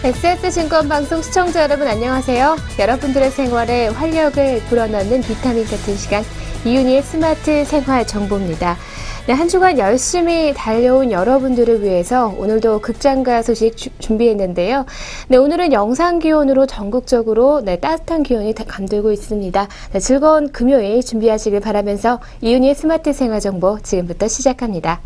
SS증권방송 시청자 여러분 안녕하세요. 여러분들의 생활에 활력을 불어넣는 비타민 같은 시간 이윤희의 스마트 생활 정보입니다. 네, 한 주간 열심히 달려온 여러분들을 위해서 오늘도 극장가 소식 준비했는데요. 네, 오늘은 영상 기온으로 전국적으로 따뜻한 기온이 감돌고 있습니다. 네, 즐거운 금요일 준비하시길 바라면서 이윤희의 스마트 생활 정보 지금부터 시작합니다.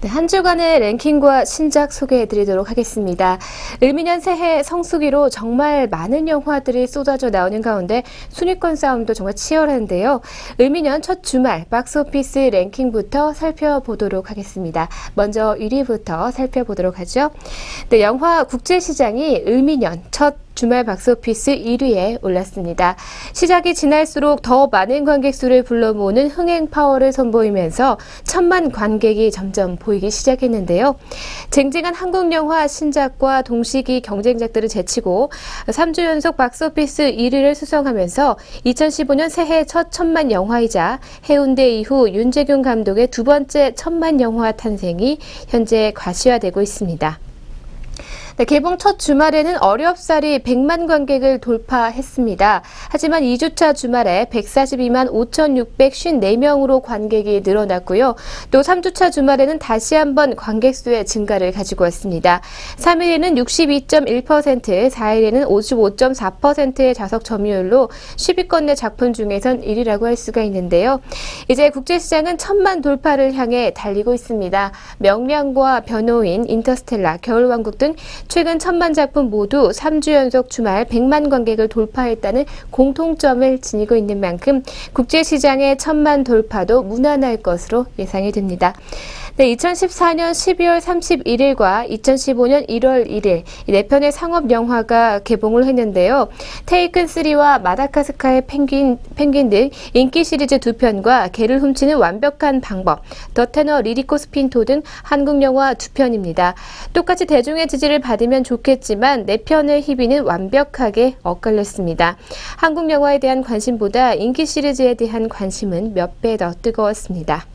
네, 한 주간의 랭킹과 신작 소개해드리도록 하겠습니다. 을미년 새해 성수기로 정말 많은 영화들이 쏟아져 나오는 가운데 순위권 싸움도 정말 치열한데요. 을미년 첫 주말 박스오피스 랭킹부터 살펴보도록 하겠습니다. 먼저 1위부터 살펴보도록 하죠. 네, 영화 국제시장이 을미년 첫 주말 박스오피스 1위에 올랐습니다. 시작이 지날수록 더 많은 관객 수를 불러 모으는 흥행 파워를 선보이면서 1,000만 관객이 점점 보이기 시작했는데요. 쟁쟁한 한국 영화 신작과 동시기 경쟁작들을 제치고 3주 연속 박스오피스 1위를 수성하면서 2015년 새해 첫 1,000만 영화이자 해운대 이후 윤재균 감독의 두 번째 1,000만 영화 탄생이 현재 과시화되고 있습니다. 네, 개봉 첫 주말에는 어렵사리 100만 관객을 돌파했습니다. 하지만 2주차 주말에 142만 5,654명으로 관객이 늘어났고요. 또 3주차 주말에는 다시 한번 관객 수의 증가를 가지고 왔습니다. 3일에는 62.1%, 4일에는 55.4%의 좌석 점유율로 10위권 내 작품 중에선 1위라고 할 수가 있는데요. 이제 국제시장은 1,000만 돌파를 향해 달리고 있습니다. 명량과 변호인, 인터스텔라, 겨울왕국 등 최근 1,000만 작품 모두 3주 연속 주말 100만 관객을 돌파했다는 공통점을 지니고 있는 만큼 국제시장의 1,000만 돌파도 무난할 것으로 예상이 됩니다. 네, 2014년 12월 31일과 2015년 1월 1일 네 편의 상업 영화가 개봉을 했는데요. 테이큰3와 마다카스카의 펭귄 등 인기 시리즈 2편과 개를 훔치는 완벽한 방법, 더 테너 리리코 스핀토 등 한국 영화 2편입니다. 똑같이 대중의 지지를 받으면 좋겠지만 4편의 희비는 완벽하게 엇갈렸습니다. 한국 영화에 대한 관심보다 인기 시리즈에 대한 관심은 몇 배 더 뜨거웠습니다.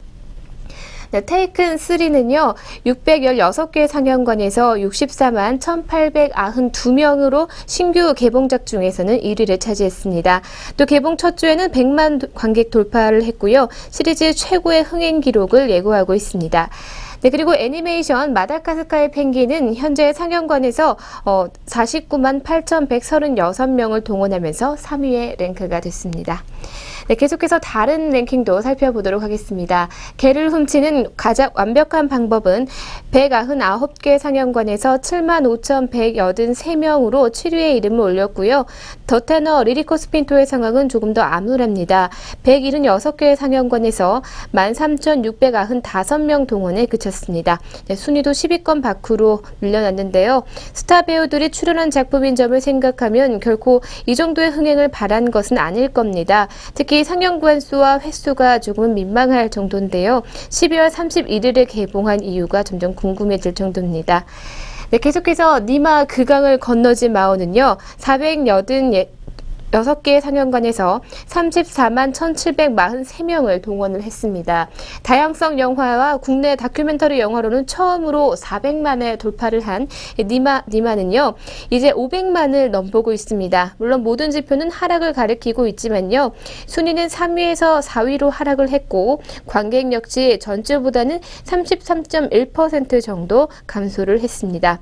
네, 테이큰3는요, 616개 상영관에서 64만 1,892명으로 신규 개봉작 중에서는 1위를 차지했습니다. 또 개봉 첫 주에는 100만 관객 돌파를 했고요. 시리즈 최고의 흥행 기록을 예고하고 있습니다. 네, 그리고 애니메이션 마다가스카의 펭귄은 현재 상영관에서 49만 8,136명을 동원하면서 3위에 랭크가 됐습니다. 네, 계속해서 다른 랭킹도 살펴보도록 하겠습니다. 개를 훔치는 가장 완벽한 방법은 199개 상영관에서 7만 5,183명으로 7위에 이름을 올렸고요. 더 테너 리리코 스핀토의 상황은 조금 더 암울합니다. 176개 상영관에서 13,695명 동원에 그쳤습니다. 네, 순위도 10위권 밖으로 밀려났는데요. 스타 배우들이 출연한 작품인 점을 생각하면 결코 이 정도의 흥행을 바란 것은 아닐 겁니다. 특히 상영관 수와 횟수가 조금 민망할 정도인데요. 12월 31일에 개봉한 이유가 점점 궁금해질 정도입니다. 네, 계속해서 니마 그강을 건너지 마오는요. 486개 상영관에서 34만 1,743명을 동원을 했습니다. 다양성 영화와 국내 다큐멘터리 영화로는 처음으로 400만에 돌파를 한 니마는요. 이제 500만을 넘보고 있습니다. 물론 모든 지표는 하락을 가리키고 있지만요. 순위는 3위에서 4위로 하락을 했고 관객 역시 전주보다는 33.1% 정도 감소를 했습니다.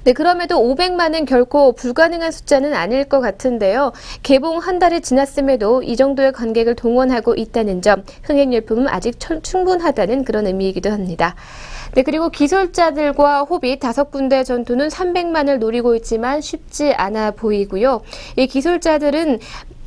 네, 그럼에도 500만은 결코 불가능한 숫자는 아닐 것 같은데요. 개봉 한 달이 지났음에도 이 정도의 관객을 동원하고 있다는 점, 흥행 열풍은 아직 충분하다는 그런 의미이기도 합니다. 네, 그리고 기술자들과 호빗 5군데 전투는 300만을 노리고 있지만 쉽지 않아 보이고요. 이 기술자들은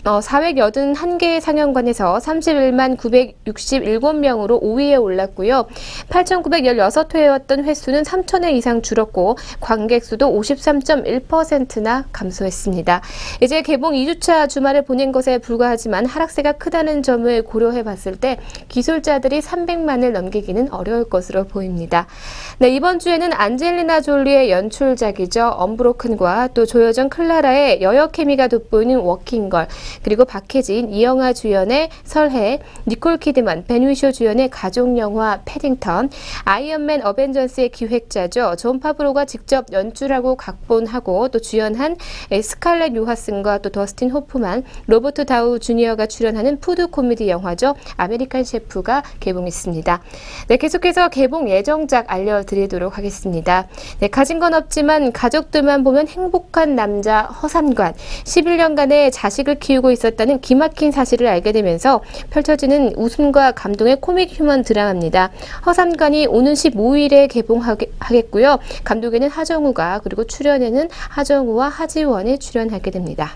481개의 상영관에서 31만 967명으로 5위에 올랐고요. 8,916회였던 횟수는 3,000회 이상 줄었고 관객 수도 53.1%나 감소했습니다. 이제 개봉 2주차 주말을 보낸 것에 불과하지만 하락세가 크다는 점을 고려해 봤을 때 기술자들이 300만을 넘기기는 어려울 것으로 보입니다. 네, 이번 주에는 안젤리나 졸리의 연출작이죠. 언브로큰과 또 조여정 클라라의 여여 케미가 돋보이는 워킹걸, 그리고 박해진, 이영하 주연의 설해, 니콜 키드만, 벤 위쇼 주연의 가족영화 패딩턴, 아이언맨 어벤져스의 기획자죠. 존 파브로가 직접 연출하고 각본하고 또 주연한 스칼렛 요하슨과 또 더스틴 호프만, 로버트 다우 주니어가 출연하는 푸드 코미디 영화죠. 아메리칸 셰프가 개봉했습니다. 네, 계속해서 개봉 예정작 알려드리도록 하겠습니다. 네, 가진 건 없지만 가족들만 보면 행복한 남자 허삼관, 11년간의 자식을 키우고 있었다는 기막힌 사실을 알게 되면서 펼쳐지는 웃음과 감동의 코믹 휴먼 드라마입니다. 허삼관이 오는 15일에 개봉하겠고요. 감독에는 하정우가, 그리고 출연에는 하정우와 하지원이 출연하게 됩니다.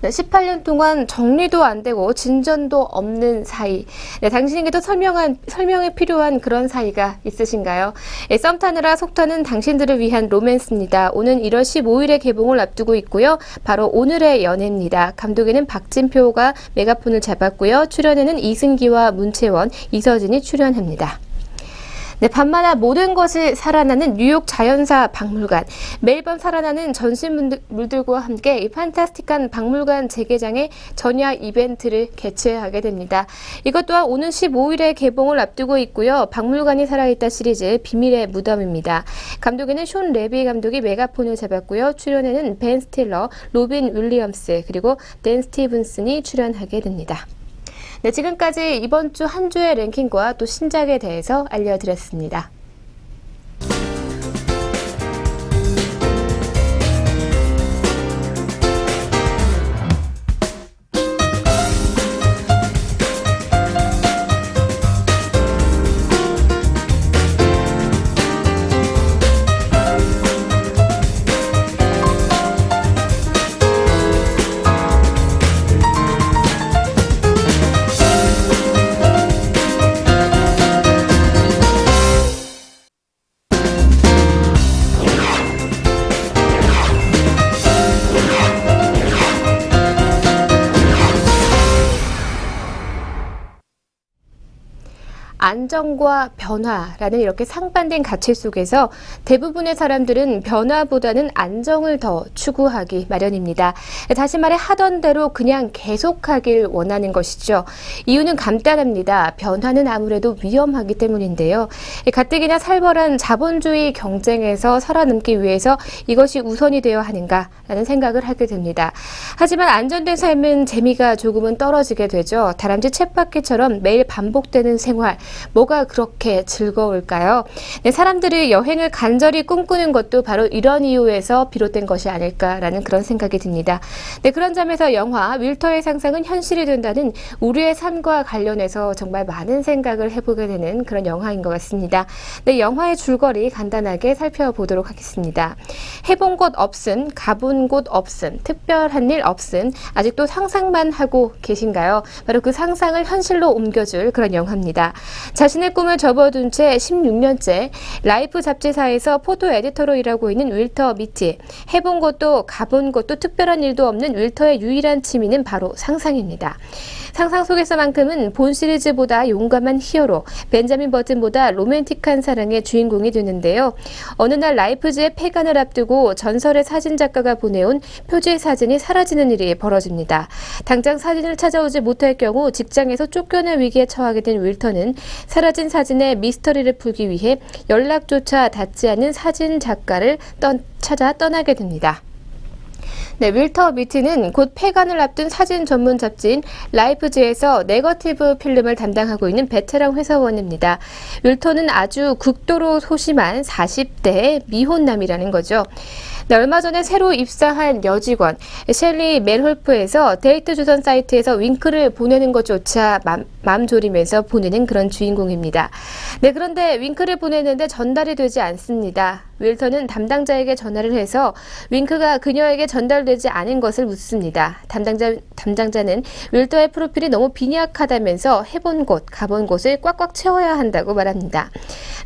18년 동안 정리도 안 되고 진전도 없는 사이. 네, 당신에게도 설명이 필요한 그런 사이가 있으신가요? 썸 타느라 속 타는 당신들을 위한 로맨스입니다. 오는 1월 15일에 개봉을 앞두고 있고요. 바로 오늘의 연애입니다. 감독에는 박진표가 메가폰을 잡았고요. 출연에는 이승기와 문채원, 이서진이 출연합니다. 네, 밤마다 모든 것이 살아나는 뉴욕 자연사 박물관. 매일 밤 살아나는 전시물들과 함께 이 판타스틱한 박물관 재개장의 전야 이벤트를 개최하게 됩니다. 이것 또한 오는 15일에 개봉을 앞두고 있고요. 박물관이 살아있다 시리즈 비밀의 무덤입니다. 감독에는 숀 레비 감독이 메가폰을 잡았고요. 출연에는 벤 스틸러, 로빈 윌리엄스, 그리고 댄 스티븐슨이 출연하게 됩니다. 네, 지금까지 이번 주 한 주의 랭킹과 또 신작에 대해서 알려드렸습니다. 안정과 변화라는 이렇게 상반된 가치 속에서 대부분의 사람들은 변화보다는 안정을 더 추구하기 마련입니다. 다시 말해 하던 대로 그냥 계속하길 원하는 것이죠. 이유는 간단합니다. 변화는 아무래도 위험하기 때문인데요. 가뜩이나 살벌한 자본주의 경쟁에서 살아남기 위해서 이것이 우선이 되어야 하는가라는 생각을 하게 됩니다. 하지만 안정된 삶은 재미가 조금은 떨어지게 되죠. 다람쥐 쳇바퀴처럼 매일 반복되는 생활, 뭐가 그렇게 즐거울까요? 네, 사람들이 여행을 간절히 꿈꾸는 것도 바로 이런 이유에서 비롯된 것이 아닐까라는 그런 생각이 듭니다. 네, 그런 점에서 영화 윌터의 상상은 현실이 된다는 우리의 삶과 관련해서 정말 많은 생각을 해보게 되는 그런 영화인 것 같습니다. 네, 영화의 줄거리 간단하게 살펴보도록 하겠습니다. 해본 곳 없음, 가본 곳 없음, 특별한 일 없음, 아직도 상상만 하고 계신가요? 바로 그 상상을 현실로 옮겨줄 그런 영화입니다. 자신의 꿈을 접어둔 채 16년째 라이프 잡지사에서 포토 에디터로 일하고 있는 윌터 미티. 해본 것도 가본 것도 특별한 일도 없는 윌터의 유일한 취미는 바로 상상입니다. 상상 속에서만큼은 본 시리즈보다 용감한 히어로, 벤자민 버튼보다 로맨틱한 사랑의 주인공이 되는데요. 어느 날 라이프즈의 폐간을 앞두고 전설의 사진작가가 보내온 표지 사진이 사라지는 일이 벌어집니다. 당장 사진을 찾아오지 못할 경우 직장에서 쫓겨날 위기에 처하게 된 윌터는 사라진 사진의 미스터리를 풀기 위해 연락조차 닿지 않는 사진작가를 찾아 떠나게 됩니다. 네, 윌터 미티는 곧 폐간을 앞둔 사진 전문 잡지인 라이프즈에서 네거티브 필름을 담당하고 있는 베테랑 회사원입니다. 윌터는 아주 극도로 소심한 40대 미혼남이라는 거죠. 네, 얼마 전에 새로 입사한 여직원 셸리 멜홀프에서 데이트 주선 사이트에서 윙크를 보내는 것조차 맘졸이면서 보내는 그런 주인공입니다. 네, 그런데 윙크를 보내는데 전달이 되지 않습니다. 윌턴은 담당자에게 전화를 해서 윙크가 그녀에게 전달되지 않은 것을 묻습니다. 담당자는 윌턴의 프로필이 너무 빈약하다면서 해본 곳, 가본 곳을 꽉꽉 채워야 한다고 말합니다.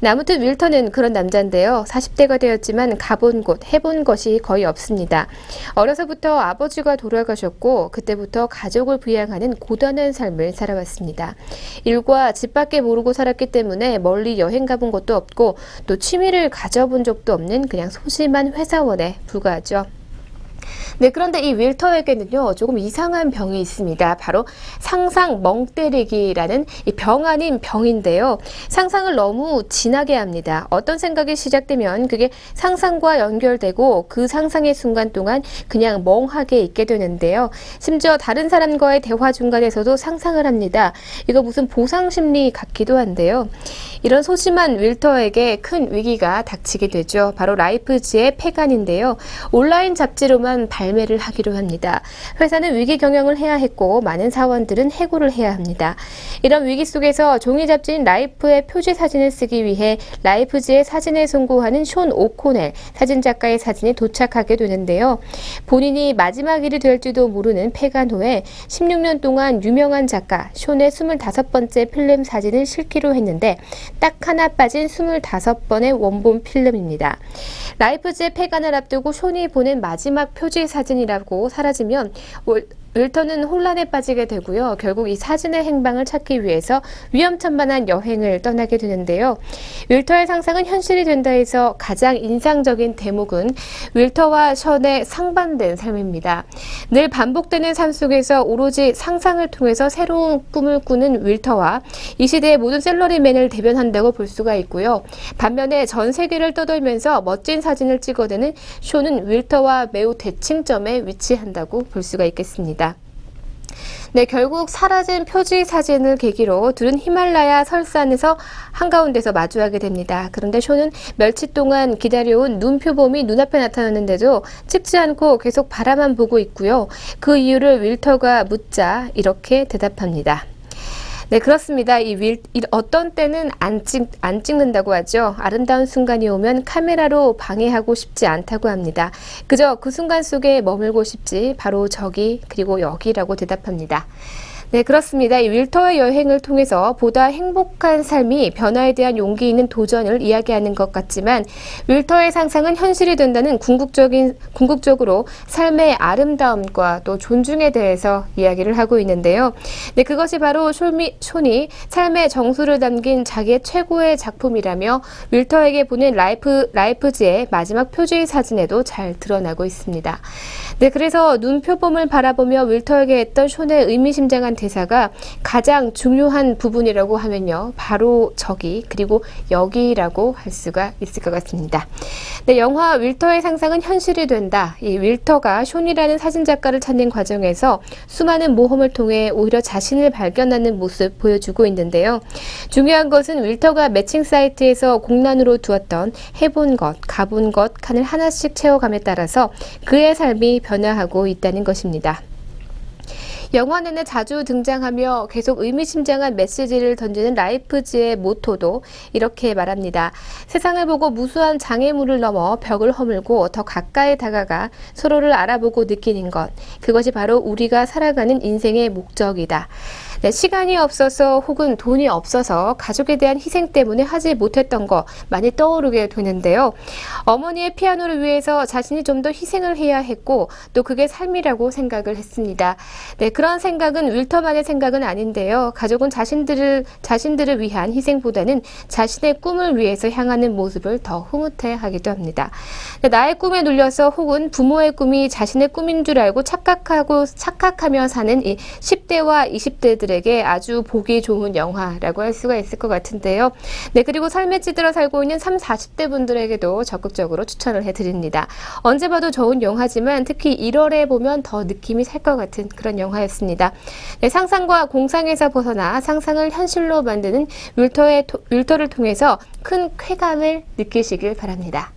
네, 아무튼 윌턴은 그런 남자인데요. 40대가 되었지만 가본 곳, 해본 것이 거의 없습니다. 어려서부터 아버지가 돌아가셨고 그때부터 가족을 부양하는 고단한 삶을 살아왔습니다. 일과 집 밖에 모르고 살았기 때문에 멀리 여행 가본 것도 없고 또 취미를 가져본 적도 없는 그냥 소심한 회사원에 불과하죠. 네, 그런데 이 윌터에게는요, 조금 이상한 병이 있습니다. 바로 상상 멍 때리기라는 이 병 아닌 병인데요. 상상을 너무 진하게 합니다. 어떤 생각이 시작되면 그게 상상과 연결되고 그 상상의 순간 동안 그냥 멍하게 있게 되는데요. 심지어 다른 사람과의 대화 중간에서도 상상을 합니다. 이거 무슨 보상심리 같기도 한데요. 이런 소심한 윌터에게 큰 위기가 닥치게 되죠. 바로 라이프지의 폐간인데요. 온라인 잡지로만 발매를 하기로 합니다. 회사는 위기 경영을 해야 했고 많은 사원들은 해고를 해야 합니다. 이런 위기 속에서 종이 잡지인 라이프의 표지 사진을 쓰기 위해 라이프지의 사진을 송고하는 숀 오코넬 사진작가의 사진이 도착하게 되는데요. 본인이 마지막 일이 될지도 모르는 폐간 후에 16년 동안 유명한 작가 숀의 25번째 필름 사진을 실기로 했는데 딱 하나 빠진 25번의 원본 필름입니다. 라이프지의 폐간을 앞두고 숀이 보낸 마지막 표지 사진이라고 사라지면 윌턴은 혼란에 빠지게 되고요. 결국 이 사진의 행방을 찾기 위해서 위험천만한 여행을 떠나게 되는데요. 윌터의 상상은 현실이 된다 해서 가장 인상적인 대목은 윌터와 션의 상반된 삶입니다. 늘 반복되는 삶 속에서 오로지 상상을 통해서 새로운 꿈을 꾸는 윌터와 이 시대의 모든 샐러리맨을 대변한다고 볼 수가 있고요. 반면에 전 세계를 떠돌면서 멋진 사진을 찍어내는 션은 윌터와 매우 대칭점에 위치한다고 볼 수가 있겠습니다. 네, 결국 사라진 표지 사진을 계기로 둘은 히말라야 설산에서 한가운데서 마주하게 됩니다. 그런데 션은 며칠 동안 기다려온 눈표범이 눈앞에 나타났는데도 찍지 않고 계속 바라만 보고 있고요. 그 이유를 윌터가 묻자 이렇게 대답합니다. 네, 그렇습니다. 어떤 때는 안 찍는다고 하죠. 아름다운 순간이 오면 카메라로 방해하고 싶지 않다고 합니다. 그저 그 순간 속에 머물고 싶지 바로 저기 그리고 여기라고 대답합니다. 네, 그렇습니다. 이 윌터의 여행을 통해서 보다 행복한 삶이 변화에 대한 용기 있는 도전을 이야기하는 것 같지만 윌터의 상상은 현실이 된다는 궁극적으로 삶의 아름다움과 또 존중에 대해서 이야기를 하고 있는데요. 네, 그것이 바로 션이 삶의 정수를 담긴 자기의 최고의 작품이라며 윌터에게 보낸 라이프지의 마지막 표지 사진에도 잘 드러나고 있습니다. 네, 그래서 눈표범을 바라보며 윌터에게 했던 션의 의미심장한 대사가 가장 중요한 부분이라고 하면요. 바로 저기 그리고 여기라고 할 수가 있을 것 같습니다. 네, 영화 윌터의 상상은 현실이 된다. 이 윌터가 션이라는 사진작가를 찾는 과정에서 수많은 모험을 통해 오히려 자신을 발견하는 모습 보여주고 있는데요. 중요한 것은 윌터가 매칭 사이트에서 공란으로 두었던 해본 것, 가본 것 칸을 하나씩 채워감에 따라서 그의 삶이 변화하고 있다는 것입니다. 영화 내내 자주 등장하며 계속 의미심장한 메시지를 던지는 라이프지의 모토도 이렇게 말합니다. 세상을 보고 무수한 장애물을 넘어 벽을 허물고 더 가까이 다가가 서로를 알아보고 느끼는 것. 그것이 바로 우리가 살아가는 인생의 목적이다. 네, 시간이 없어서 혹은 돈이 없어서 가족에 대한 희생 때문에 하지 못했던 거 많이 떠오르게 되는데요. 어머니의 피아노를 위해서 자신이 좀 더 희생을 해야 했고 또 그게 삶이라고 생각을 했습니다. 네, 그런 생각은 윌터만의 생각은 아닌데요. 가족은 자신들을 위한 희생보다는 자신의 꿈을 위해서 향하는 모습을 더 흐뭇해하기도 합니다. 네, 나의 꿈에 눌려서 혹은 부모의 꿈이 자신의 꿈인 줄 알고 착각하며 사는 이 10대와 20대들에게 아주 보기 좋은 영화라고 할 수가 있을 것 같은데요. 네, 그리고 삶에 찌들어 살고 있는 30, 40대 분들에게도 적극적으로 추천을 해드립니다. 언제 봐도 좋은 영화지만 특히 1월에 보면 더 느낌이 살 것 같은 그런 영화였습니다. 네, 상상과 공상에서 벗어나 상상을 현실로 만드는 윌터를 통해서 큰 쾌감을 느끼시길 바랍니다.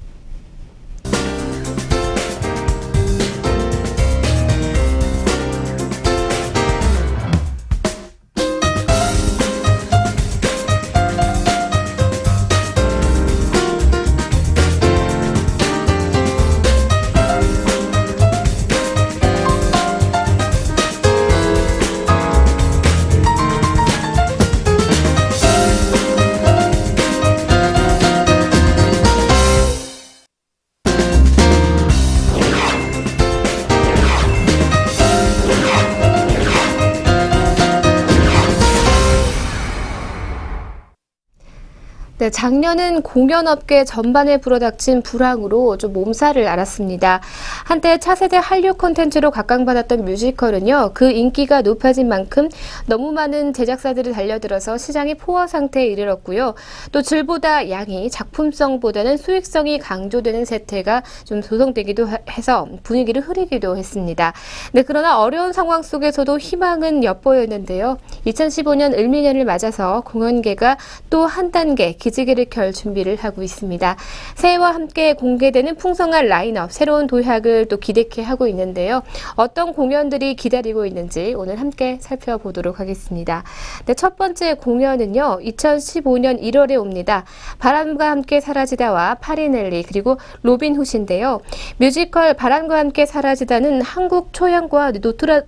네, 작년은 공연업계 전반에 불어닥친 불황으로 좀 몸살을 앓았습니다. 한때 차세대 한류 콘텐츠로 각광받았던 뮤지컬은요, 그 인기가 높아진 만큼 너무 많은 제작사들이 달려들어서 시장이 포화 상태에 이르렀고요. 또 질보다 양이 작품성보다는 수익성이 강조되는 세태가 좀 조성되기도 해서 분위기를 흐리기도 했습니다. 네, 그러나 어려운 상황 속에서도 희망은 엿보였는데요. 2015년 을미년을 맞아서 공연계가 또 한 단계 기지개를 켤 준비를 하고 있습니다. 새해와 함께 공개되는 풍성한 라인업, 새로운 도약을 또 기대케 하고 있는데요. 어떤 공연들이 기다리고 있는지 오늘 함께 살펴보도록 하겠습니다. 네, 첫 번째 공연은요, 2015년 1월에 옵니다. 바람과 함께 사라지다와 파리넬리 그리고 로빈 훗인데요. 뮤지컬 바람과 함께 사라지다는 한국 초연과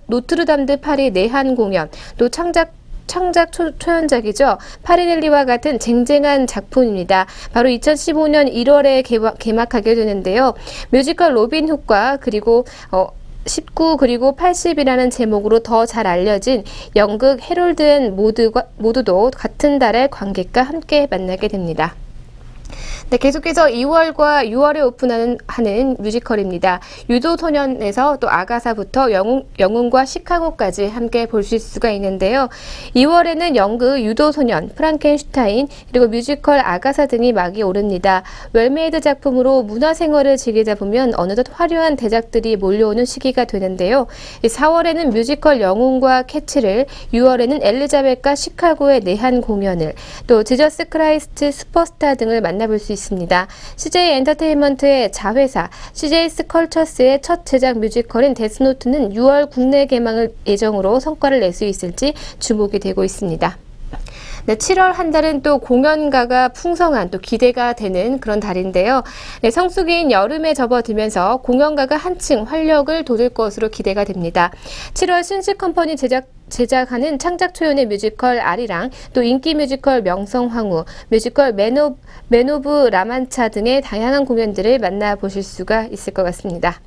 노트르담 드 파리 내한 공연, 또 창작 초연작이죠. 파리넬리와 같은 쟁쟁한 작품입니다. 바로 2015년 1월에 개막하게 되는데요. 뮤지컬 로빈 훗과 그리고 19 그리고 80이라는 제목으로 더 잘 알려진 연극 해롤드 앤 모두도 같은 달에 관객과 함께 만나게 됩니다. 네, 계속해서 2월과 6월에 오픈하는 뮤지컬입니다. 유도소년에서 또 아가사부터 영웅과 시카고까지 함께 보실 수가 있는데요. 2월에는 연극 유도소년, 프랑켄슈타인, 그리고 뮤지컬 아가사 등이 막이 오릅니다. 웰메이드 작품으로 문화생활을 즐기다 보면 어느덧 화려한 대작들이 몰려오는 시기가 되는데요. 4월에는 뮤지컬 영웅과 캐츠를, 6월에는 엘리자벳과 시카고의 내한 공연을, 또 지저스 크라이스트 슈퍼스타 등을 만나볼 수 있습니다. CJ 엔터테인먼트의 자회사 CJ 스컬처스의 첫 제작 뮤지컬인 데스노트는 6월 국내 개막을 예정으로 성과를 낼 수 있을지 주목이 되고 있습니다. 네, 7월 한 달은 또 공연가가 풍성한 또 기대가 되는 그런 달인데요. 네, 성수기인 여름에 접어들면서 공연가가 한층 활력을 돋을 것으로 기대가 됩니다. 7월 신식컴퍼니 제작하는 창작 초연의 뮤지컬 아리랑, 또 인기 뮤지컬 명성황후, 뮤지컬 맨 오브 라만차 등의 다양한 공연들을 만나보실 수가 있을 것 같습니다.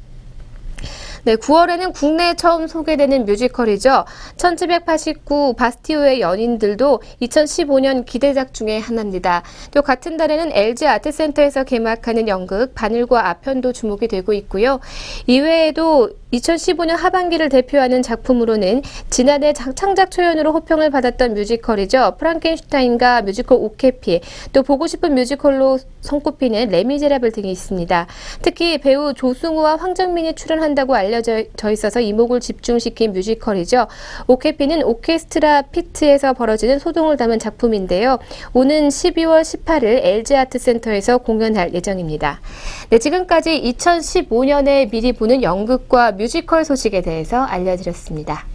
네, 9월에는 국내에 처음 소개되는 뮤지컬이죠. 1789 바스티오의 연인들도 2015년 기대작 중에 하나입니다. 또 같은 달에는 LG 아트센터에서 개막하는 연극 바늘과 아편도 주목이 되고 있고요. 이외에도 2015년 하반기를 대표하는 작품으로는 지난해 창작 초연으로 호평을 받았던 뮤지컬이죠. 프랑켄슈타인과 뮤지컬 오케피, 또 보고 싶은 뮤지컬로 손꼽히는 레미제라블 등이 있습니다. 특히 배우 조승우와 황정민이 출연한다고 알려져 있어서 이목을 집중시킨 뮤지컬이죠. 오케피는 오케스트라 피트에서 벌어지는 소동을 담은 작품인데요. 오는 12월 18일 LG 아트센터에서 공연할 예정입니다. 네, 지금까지 2015년에 미리 보는 연극과 뮤지컬 소식에 대해서 알려드렸습니다.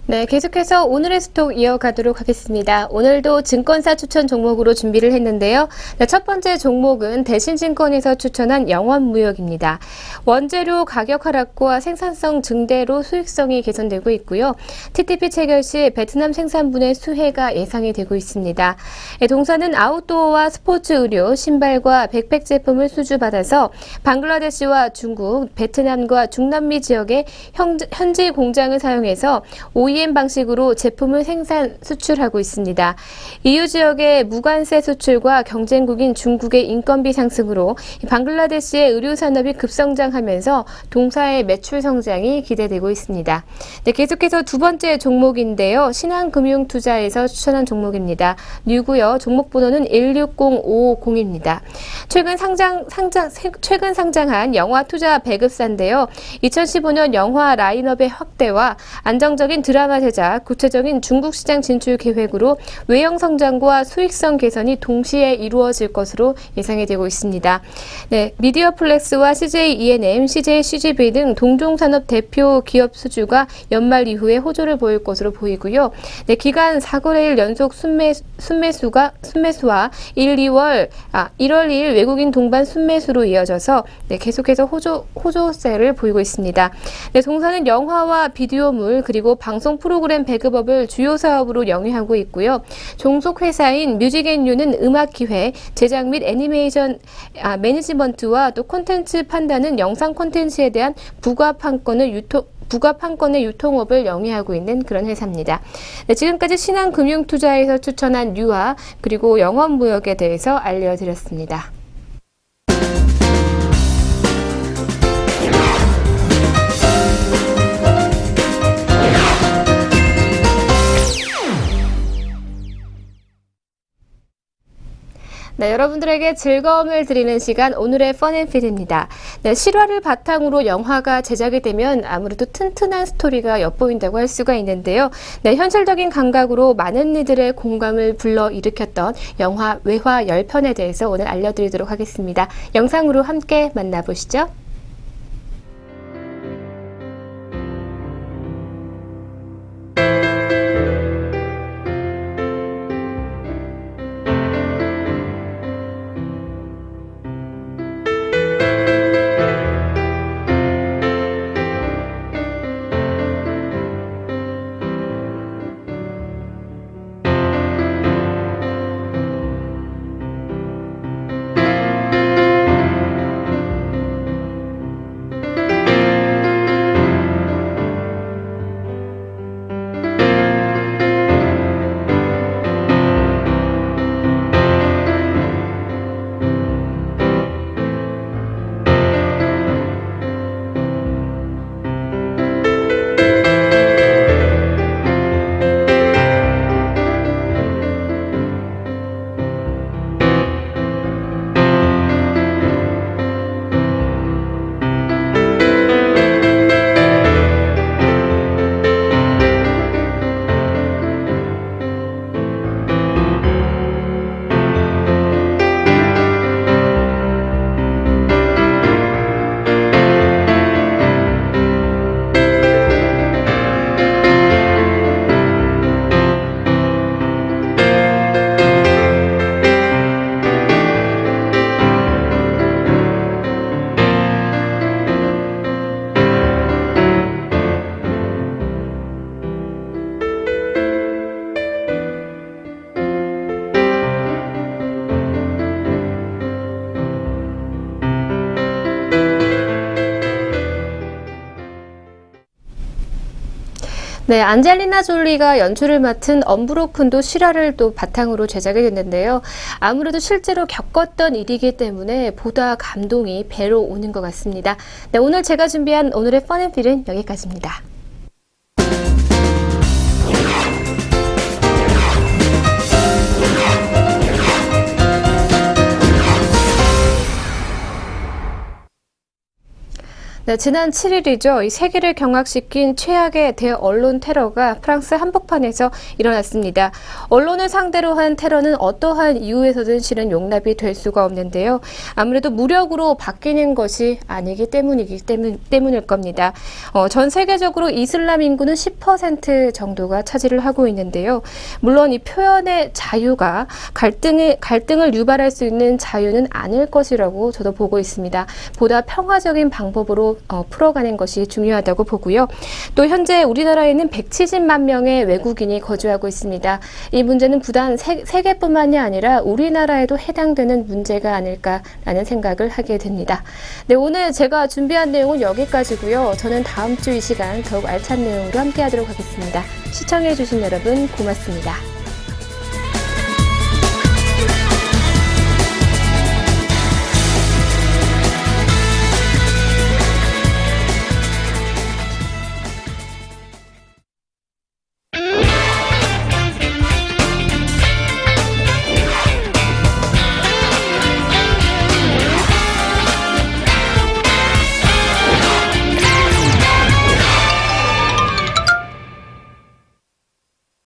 네, 계속해서 오늘의 스톡 이어가도록 하겠습니다. 오늘도 증권사 추천 종목으로 준비를 했는데요. 네, 첫 번째 종목은 대신증권에서 추천한 영원무역입니다. 원재료 가격 하락과 생산성 증대로 수익성이 개선되고 있고요. TTP 체결 시 베트남 생산분의 수혜가 예상이 되고 있습니다. 네, 동사는 아웃도어와 스포츠 의료, 신발과 백팩 제품을 수주받아서 방글라데시와 중국, 베트남과 중남미 지역의 현지 공장을 사용해서 OEM OEM 방식으로 제품을 생산, 수출하고 있습니다. EU 지역의 무관세 수출과 경쟁국인 중국의 인건비 상승으로 방글라데시의 의료 산업이 급성장하면서 동사의 매출 성장이 기대되고 있습니다. 네, 계속해서 두 번째 종목인데요. 신한금융투자에서 추천한 종목입니다. 뉴고요. 종목 번호는 160550입니다. 최근 상장한 영화 투자 배급사인데요. 2015년 영화 라인업의 확대와 안정적인 드라마 제작, 구체적인 중국 시장 진출 계획으로 외형 성장과 수익성 개선이 동시에 이루어질 것으로 예상이 되고 있습니다. 네, 미디어플렉스와 CJ E&M, CJ CGV 등 동종산업 대표 기업 수주가 연말 이후에 호조를 보일 것으로 보이고요. 네, 기간 4거래일 연속 순매수와 1월 2일 외국인 동반 순매수로 이어져서 네, 계속해서 호조세를 보이고 있습니다. 네, 동사는 영화와 비디오물 그리고 방송 프로그램 배급업을 주요 사업으로 영위하고 있고요. 종속 회사인 뮤직앤유는 음악 기획, 제작 및 애니메이션 매니지먼트와 또 콘텐츠 판단은 영상 콘텐츠에 대한 부가 판권의 유통업을 영위하고 있는 그런 회사입니다. 네, 지금까지 신한금융투자에서 추천한 유아 그리고 영업무역에 대해서 알려드렸습니다. 네, 여러분들에게 즐거움을 드리는 시간 오늘의 펀앤필입니다. 네, 실화를 바탕으로 영화가 제작이 되면 아무래도 튼튼한 스토리가 엿보인다고 할 수가 있는데요. 네, 현실적인 감각으로 많은 이들의 공감을 불러일으켰던 영화 외화 10편에 대해서 오늘 알려드리도록 하겠습니다. 영상으로 함께 만나보시죠. 네, 안젤리나 졸리가 연출을 맡은 언브로큰도 실화를 또 바탕으로 제작이 됐는데요. 아무래도 실제로 겪었던 일이기 때문에 보다 감동이 배로 오는 것 같습니다. 네, 오늘 제가 준비한 오늘의 펀앤필은 여기까지입니다. 네, 지난 7일이죠. 이 세계를 경악시킨 최악의 대언론 테러가 프랑스 한복판에서 일어났습니다. 언론을 상대로 한 테러는 어떠한 이유에서든 실은 용납이 될 수가 없는데요. 아무래도 무력으로 바뀌는 것이 아니기 때문일 겁니다. 전 세계적으로 이슬람 인구는 10% 정도가 차지를 하고 있는데요. 물론 이 표현의 자유가 갈등을 유발할 수 있는 자유는 아닐 것이라고 저도 보고 있습니다. 보다 평화적인 방법으로 풀어가는 것이 중요하다고 보고요. 또 현재 우리나라에는 170만 명의 외국인이 거주하고 있습니다. 이 문제는 부단 세계뿐만이 아니라 우리나라에도 해당되는 문제가 아닐까라는 생각을 하게 됩니다. 네, 오늘 제가 준비한 내용은 여기까지고요. 저는 다음 주 이 시간 더욱 알찬 내용으로 함께 하도록 하겠습니다. 시청해주신 여러분 고맙습니다.